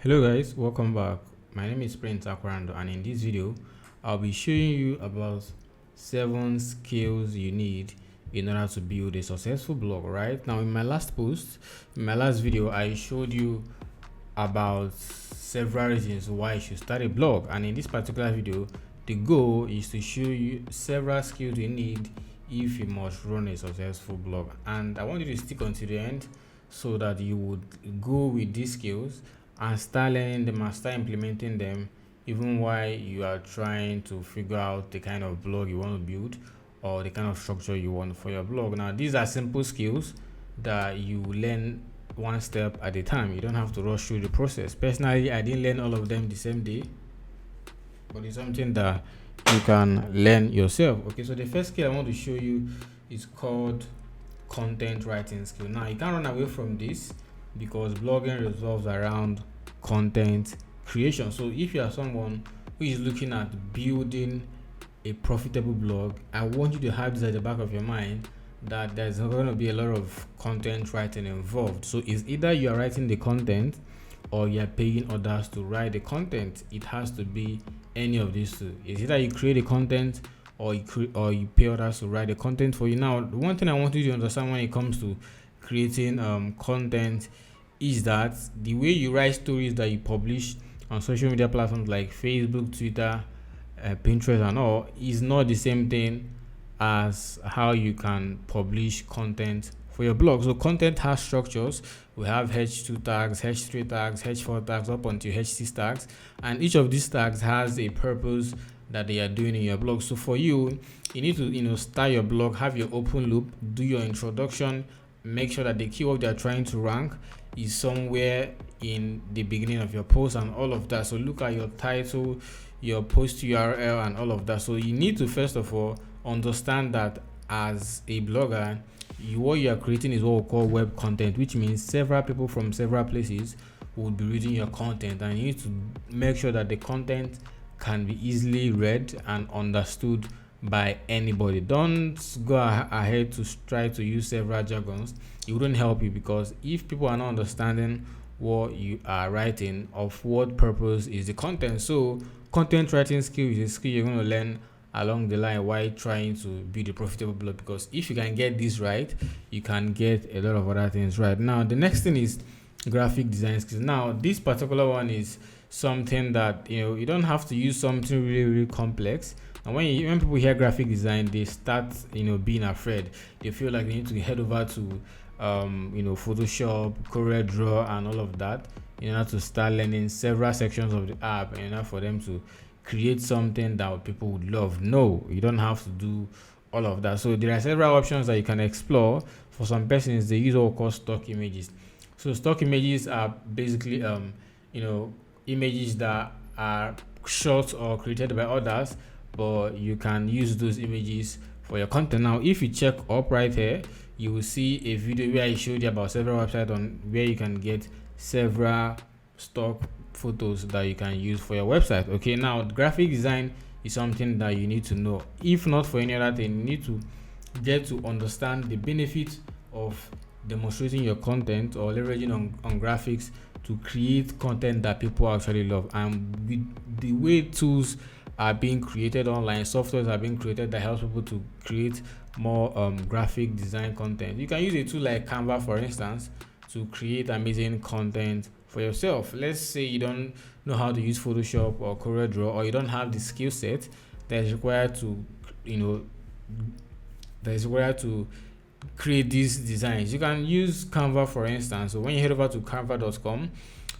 Hello guys, welcome back. My name is princeemeaba, and in this video I'll be showing you about 7 skills you need in order to build a successful blog. Right now, in my last video, I showed you about several reasons why you should start a blog, and in this particular video the goal is to show you several skills you need if you must run a successful blog. And I want you to stick until the end so that you would go with these skills and start learning them and start implementing them even while you are trying to figure out the kind of blog you want to build or the kind of structure you want for your blog. Now, these are simple skills that you learn one step at a time. You don't have to rush through the process. Personally, I didn't learn all of them the same day, but it's something that you can learn yourself. Okay, so the first skill I want to show you is called content writing skill. Now, you can't run away from this because blogging revolves around content creation. So if you are someone who is looking at building a profitable blog, I want you to have this at the back of your mind that there's going to be a lot of content writing involved. So it's either you are writing the content or you are paying others to write the content. It has to be any of these two. It's either you create the content or you pay others to write the content for you. Now, the one thing I want you to understand when it comes to creating content is that the way you write stories that you publish on social media platforms like Facebook, Twitter, Pinterest and all is not the same thing as how you can publish content for your blog. So content has structures. We have H2 tags, H3 tags, H4 tags up until H6 tags, and each of these tags has a purpose that they are doing in your blog. So for you need to start your blog, have your open loop, do your introduction, make sure that the keyword they are trying to rank is somewhere in the beginning of your post and all of that. So look at your title, your post URL and all of that. So you need to first of all understand that as a blogger, what you are creating is what we call web content, which means several people from several places would be reading your content, and you need to make sure that the content can be easily read and understood by anybody. Don't go ahead to try to use several jargons. It wouldn't help you, because if people are not understanding what you are writing, of what purpose is the content. So content writing skill is a skill you're going to learn along the line while trying to build a profitable blog, because if you can get this right, you can get a lot of other things right. Now, the next thing is graphic design skills. Now, this particular one is something that you don't have to use something really complex. And when people hear graphic design, they start being afraid. They feel like they need to head over to Photoshop, CorelDRAW and all of that in order to start learning several sections of the app in order for them to create something that people would love. No, you don't have to do all of that. So there are several options that you can explore. For some persons, they use what we call stock images. So stock images are basically images that are shot or created by others, but you can use those images for your content. Now, if you check up right here, you will see a video where I showed you about several websites on where you can get several stock photos that you can use for your website. Okay, now graphic design is something that you need to know. If not for any other thing, you need to get to understand the benefits of demonstrating your content or leveraging on graphics to create content that people actually love. And with the way tools are being created online, softwares are being created that helps people to create more graphic design content. You can use a tool like Canva, for instance, to create amazing content for yourself. Let's say you don't know how to use Photoshop or CorelDRAW, or you don't have the skill set that is required to create these designs. You can use Canva, for instance. So when you head over to canva.com,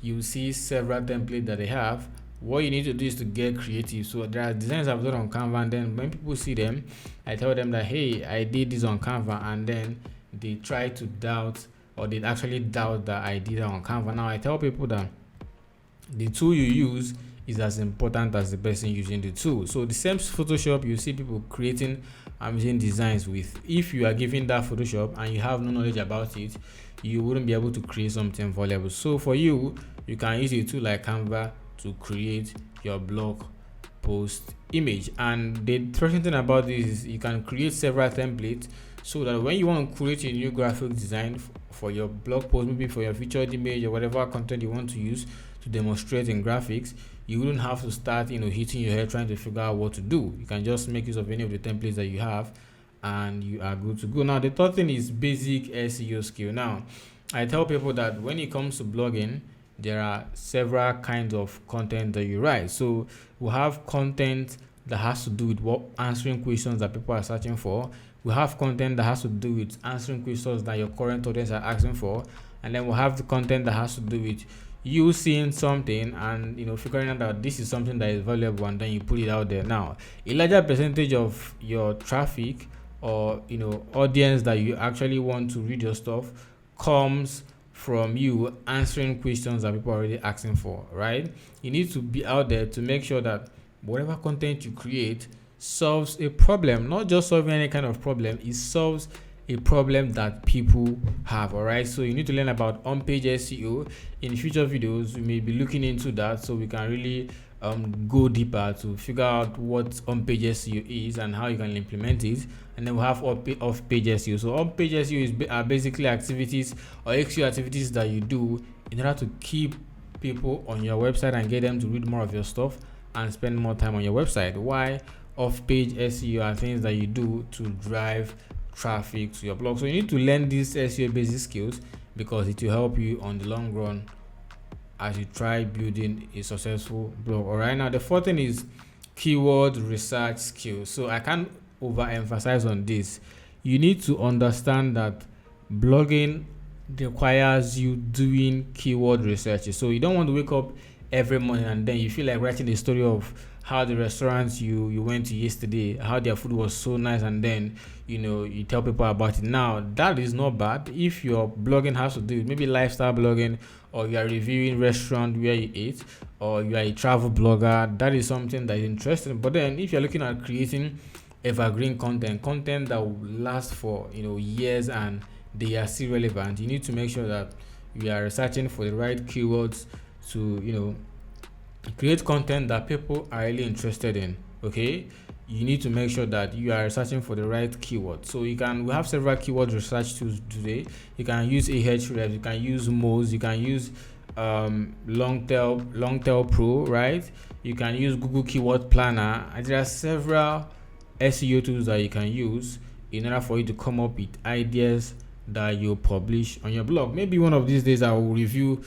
you see several templates that they have. What you need to do is to get creative. So there are designs I've done on Canva, and then when people see them, I tell them that, hey, I did this on Canva, and then they try to doubt, or they actually doubt that I did it on Canva. Now, I tell people that the tool you use is as important as the person using the tool. So the same Photoshop, you see people creating amazing designs with. If you are given that Photoshop and you have no knowledge about it, you wouldn't be able to create something valuable. So for you can use a tool like Canva to create your blog post image. And the interesting thing about this is you can create several templates so that when you want to create a new graphic design for your blog post, maybe for your featured image or whatever content you want to use to demonstrate in graphics, you wouldn't have to start hitting your head trying to figure out what to do. You can just make use of any of the templates that you have and you are good to go. Now the third thing is basic SEO skill. Now I tell people that when it comes to blogging, there are several kinds of content that you write. So we have content that has to do with answering questions that people are searching for. We have content that has to do with answering questions that your current audience are asking for, and then we have the content that has to do with you seeing something and figuring out that this is something that is valuable, and then you put it out there. Now a larger percentage of your traffic or audience that you actually want to read your stuff comes from you answering questions that people are already asking for, right? You need to be out there to make sure that whatever content you create solves a problem, not just solving any kind of problem, it solves a problem that people have. All right, so you need to learn about on-page SEO. In future videos we may be looking into that, so we can really go deeper to figure out what on-page SEO is and how you can implement it. And then we have off-page SEO. So on-page SEO are basically activities or SEO activities that you do in order to keep people on your website and get them to read more of your stuff and spend more time on your website. Why off-page SEO are things that you do to drive traffic to your blog. So you need to learn these SEO basic skills because it will help you on the long run as you try building a successful blog. All right, now the fourth thing is keyword research skills. So I can't overemphasize on this. You need to understand that blogging requires you doing keyword research. So you don't want to wake up every morning and then you feel like writing a story of how the restaurants you went to yesterday, how their food was so nice, and then you tell people about it. Now that is not bad if your blogging has to do with maybe lifestyle blogging, or you are reviewing restaurant where you ate, or you are a travel blogger. That is something that is interesting. But then if you're looking at creating evergreen content that will last for years and they are still relevant, you need to make sure that you are researching for the right keywords to create content that people are really interested in. Okay, you need to make sure that you are searching for the right keyword. So we have several keyword research tools today. You can use Ahrefs, you can use Moz, you can use Longtail Pro, right? You can use Google Keyword Planner, and there are several SEO tools that you can use in order for you to come up with ideas that you publish on your blog. Maybe one of these days I will review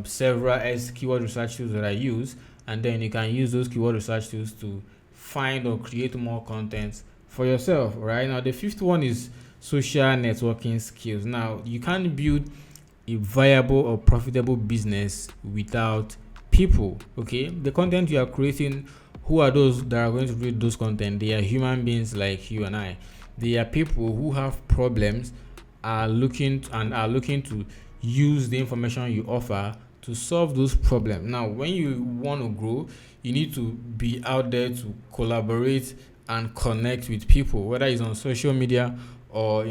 several keyword research tools that I use, and then you can use those keyword research tools to find or create more content for yourself. Right now the fifth one is social networking skills. Now you can't build a viable or profitable business without people. Okay, the content you are creating, who are those that are going to read those content? They are human beings like you and I. They are people who have problems, are looking to use the information you offer to solve those problems. Now when you want to grow, you need to be out there to collaborate and connect with people, whether it's on social media or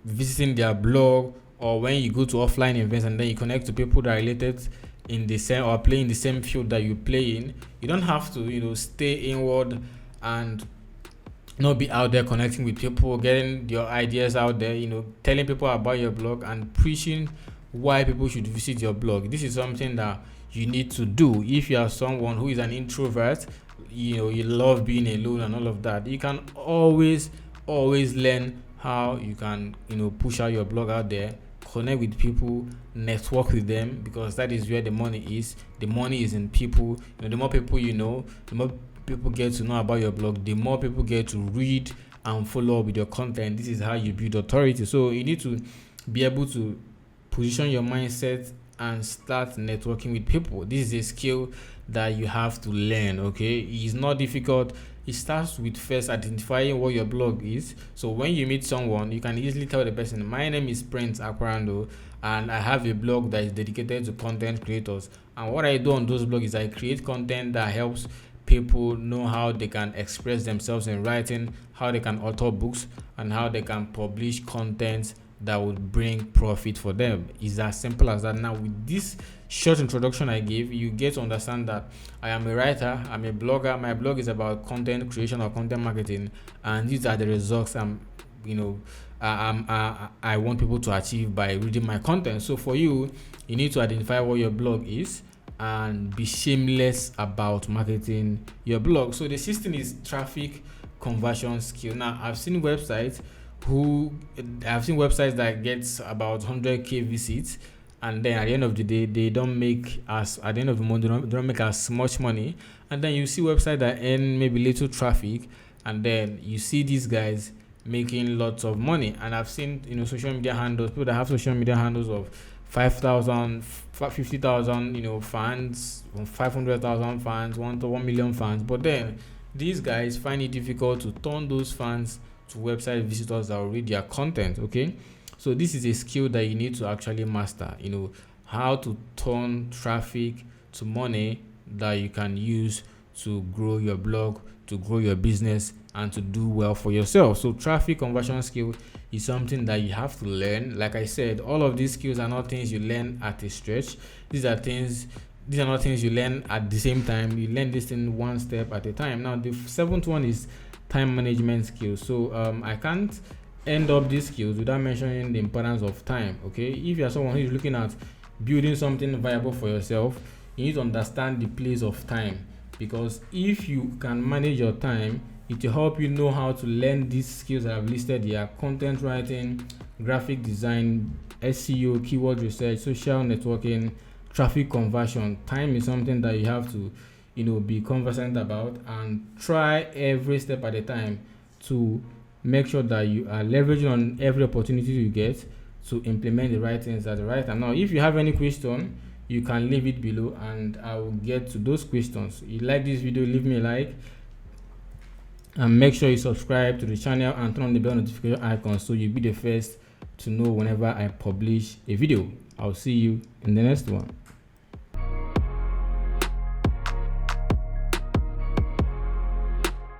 visiting their blog, or when you go to offline events and then you connect to people that are related in the same or play in the same field that you play in. You don't have to stay inward and not be out there connecting with people, getting your ideas out there, telling people about your blog and preaching why people should visit your blog. This is something that you need to do. If you are someone who is an introvert, you love being alone and all of that, you can always learn how you can push out your blog out there, connect with people, network with them, because that is where the money is. The money is in people. The more people the more people get to know about your blog, the more people get to read and follow up with your content. This is how you build authority. So you need to be able to position your mindset and start networking with people. This is a skill that you have to learn. Okay, it's not difficult. It starts with first identifying what your blog is. So when you meet someone, you can easily tell the person, my name is Prince Aquarando and I have a blog that is dedicated to content creators. And what I do on those blogs is I create content that helps people know how they can express themselves in writing, how they can author books, and how they can publish content that would bring profit for them. It's as simple as that. Now with this short introduction I gave, you get to understand that I am a writer, I'm a blogger. My blog is about content creation or content marketing, and these are the results I'm I want people to achieve by reading my content. So for you, you need to identify what your blog is and be shameless about marketing your blog. So the system is traffic conversion skill. Now I've seen websites that gets about 100k visits, and then at the end of the day they don't make as at the end of the month they don't make as much money. And then you see websites that earn maybe little traffic, and then you see these guys making lots of money. And I've seen social media handles, people that have social media handles of 5,000, 50,000 fans, 500,000 fans, 1 million fans, but then these guys find it difficult to turn those fans to website visitors that will read their content. Okay, so this is a skill that you need to actually master, how to turn traffic to money that you can use to grow your blog, to grow your business, and to do well for yourself. So traffic conversion skill is something that you have to learn. Like I said, all of these skills are not things you learn at a stretch. These are not things you learn at the same time. You learn this thing one step at a time. Now the seventh one is time management skills. So I can't end up these skills without mentioning the importance of time. Okay, if you're someone who is looking at building something viable for yourself, you need to understand the place of time, because if you can manage your time, it will help you know how to learn these skills that I've listed here: content writing, graphic design, SEO, keyword research, social networking, traffic conversion. Time is something that you have to be conversant about, and try every step at a time to make sure that you are leveraging on every opportunity you get to implement the right things at the right time. Now if you have any question, you can leave it below and I will get to those questions. If you like this video, leave me a like and make sure you subscribe to the channel and turn on the bell notification icon so you'll be the first to know whenever I publish a video. I'll see you in the next one.